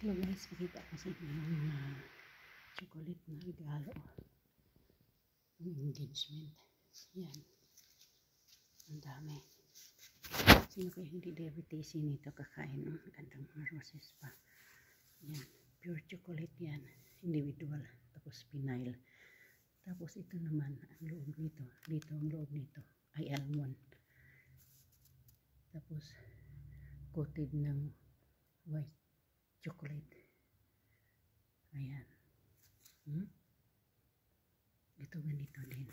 Hello guys, makita ko sa inyo yung chocolate na regalo ng engagement. Yan, ang dami. Sino kayo hindi diabetes nito kakain ng gandang mga roses pa. Yan, pure chocolate yan, individual, tapos vinyl. Tapos ito naman ang loob nito, dito ang loob nito ay almond. Tapos coated ng white chocolate. Ayan. Ito ganito din.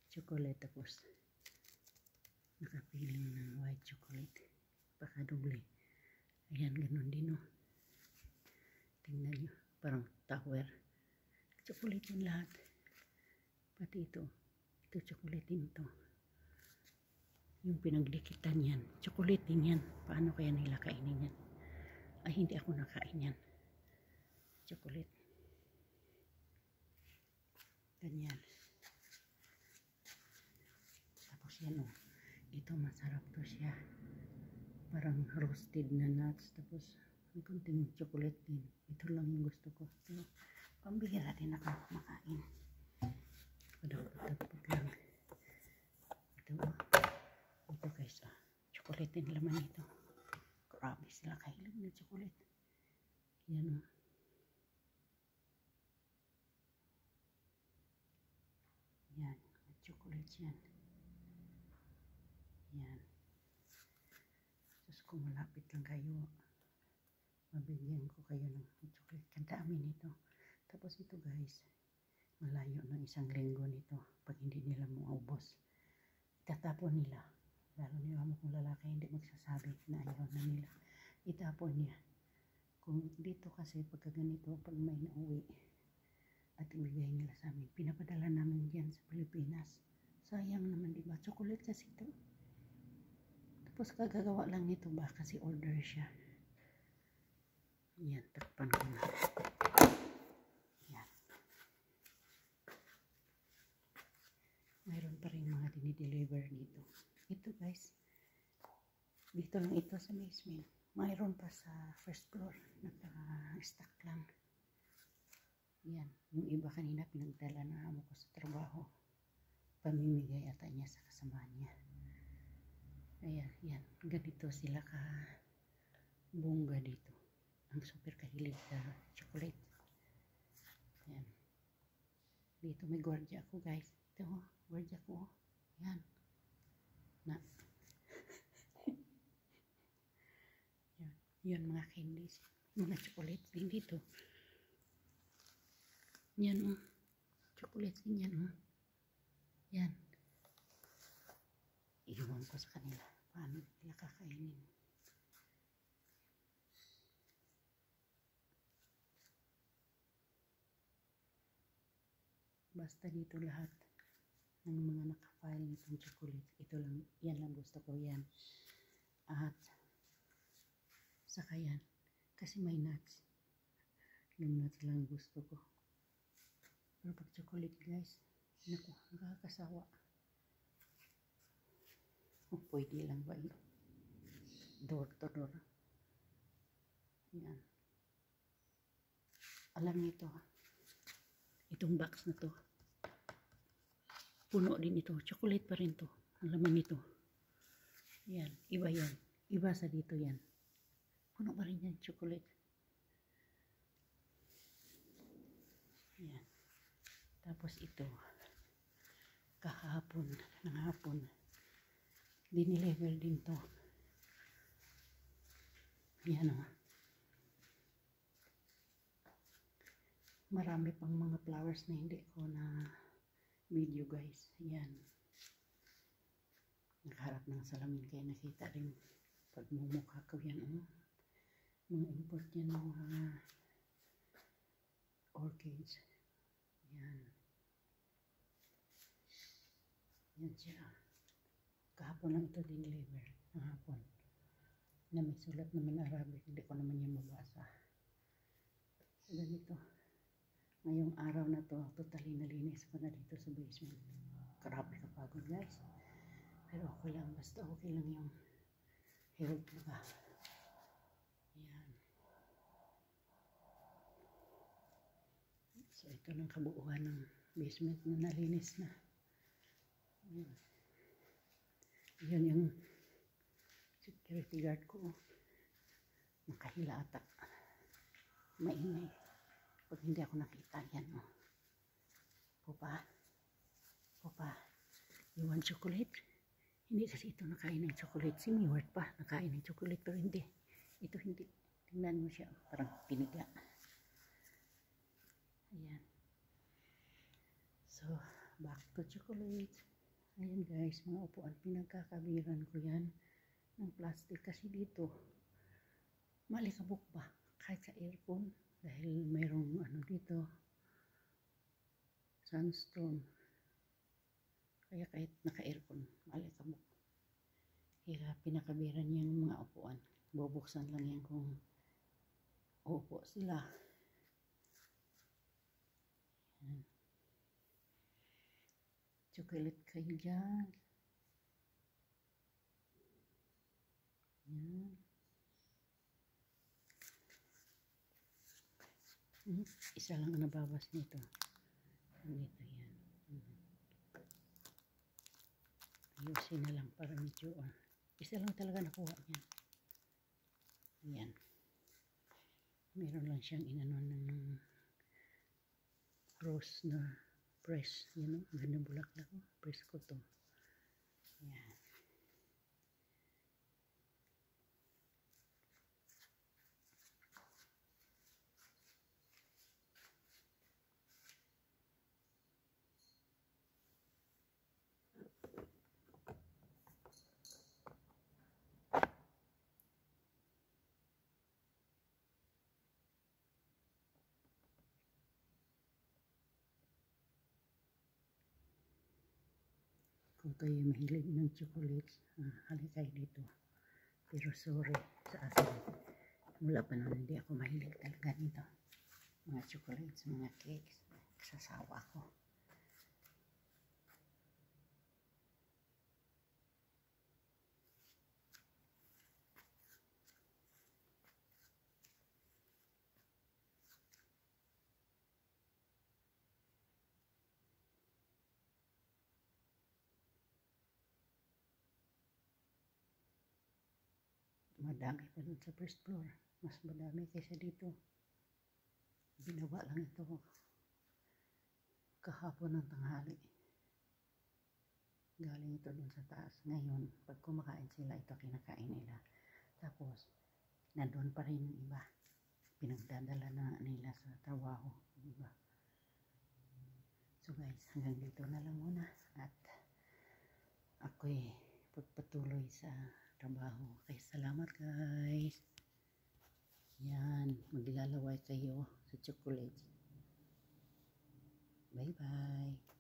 Chocolate tapos nakapiling ng white chocolate. Pakadoble. Ayan, ganun din oh. Tingnan nyo. Parang tower. Chocolate yan lahat. Pati ito. Ito chocolate din ito. Yung pinagdikitan yan. Chocolate din yan. Paano kaya nila kainin yan? Ay, hindi ako nakain yan. Chocolate. Ganyan. Tapos yan o. Ito masarap to siya. Parang roasted na nuts. Tapos may konting chocolate din. Ito lang yung gusto ko. Pero pambihira din ako makain. Padagpag lang. Ito o. Ito guys o. Chocolate din laman ito. Grabe sila kahilig ng chocolate. Yan o. Yan. Chocolate yan. Yan. Tapos kung malapit lang kayo, mabigyan ko kayo ng chocolate. Kandami nito. Tapos ito guys, malayo ng 1 linggo nito. Pag hindi nila maubos, itatapon nila. Lalo niyo kung lalaki hindi magsasabi na ayaw na nila. Itapon niya. Kung dito kasi pagka ganito, pag may nauwi at ibigay nila sa amin, pinapadala namin yan sa Pilipinas. Sayang naman diba? Chocolate kasi ito. Tapos kagagawa lang nito ba kasi order siya. Yan, takpan ko na. Yan. Mayroon pa rin mga dinideliver dito. Ito guys, dito lang ito sa basement. Mayroon pa sa first floor. Naka-stock lang. Yan. Yung iba kanina pinagdala na amo ko sa trabaho. Pamimigay ata niya sa kasamahan niya. Ayan, yan. Ganito sila ka bongga dito. Ang super kahilig sa chocolate. Ayan. Dito may gwardiya ako guys. Ito oh, gwardiya ko. Yan. Na. Yan mga candies. Mga chocolate din dito. Yan oh. Chocolate din yan oh. Yan. Iwan ko sa kanila. Paano nila kakainin? Basta dito lahat ng mga nakafile nitong chocolate. Ito lang, yan lang gusto ko yan. At saka yan. Kasi may nuts. Yung nuts lang gusto ko. Pero pag chocolate guys, naku, nakakasawa. Pwede lang ba yun? Door to door. Yan. Alam nito. Itong box na to. Puno din ito. Chocolate pa rin to. Ang laman nito. Yan. Iba yan. Iba sa dito yan. Puno pa rin yan. Chocolate. Yan. Tapos ito. Kahapon. Ng hapon. Dinilevel din to. Yan o. Marami pang mga flowers na hindi ko na video guys. Yan. Nakaharap ng salamin kaya nakita rin pagmumukha ko yan o. Mga import yan ng mga orchids. Yan. Yan siya. Kahapon lang ito dinilever. Ng hapon. Na may sulat naman Arabic. Hindi ko naman yan mabasa. So, ganito. Ngayong araw na to, totally nalinis ko na dito sa basement. Grabe kapagod guys. Pero okay lang. Basta okay lang yung health ba. Yan. So ito lang kabuuan ng basement na nalinis na. Ayan. Yun yung security guard ko. Nakahila ata. Maingay. Pag hindi ako nakita, yan o. Pupa. Pupa. You want chocolate? Hindi kasi ito nakain ng chocolate. Si Miwart pa nakain ng chocolate pero hindi. Ito hindi. Tingnan mo siya. Parang piniga. Ayan. So, back to chocolate. Ayan guys, mga upuan. Pinagkakabiran ko yan ng plastic kasi dito malikabok ba kahit sa aircon dahil mayroong ano dito sandstorm, kaya kahit naka-aircon malikabok. Kaya pinakabiran yung mga upuan, bubuksan lang yan kung uupo sila. Yan. Chocolate kayo dyan. Yan. Isa lang ang nababas nito. Dito yan. Ayusin na lang para medyo isa lang talaga nakuha niyan. Yan. Meron lang siyang inanon ng rose na press. Yan o. Gandang bulaklak o. Press ko to. Yan. Kung kayo mahilig ng chocolates, halik kayo dito. Pero sorry sa akin. Mula pa noon hindi ako mahilig talaga nito. Mga chocolates, mga cakes. Kasasawa ko. Madami pa dun sa first floor. Mas madami kaysa dito. Binaba lang ito kahapon ng tanghali. Galing ito dun sa taas. Ngayon, pag kumakain sila, ito kinakain nila. Tapos, nandun pa rin yung iba. Pinagdadala na nila sa trabaho. Iba. So guys, hanggang dito na lang muna. At ako'y pagpatuloy sa trabaho. Okay, salamat guys. Yan, maglalaway kayo sa chocolate. Bye bye.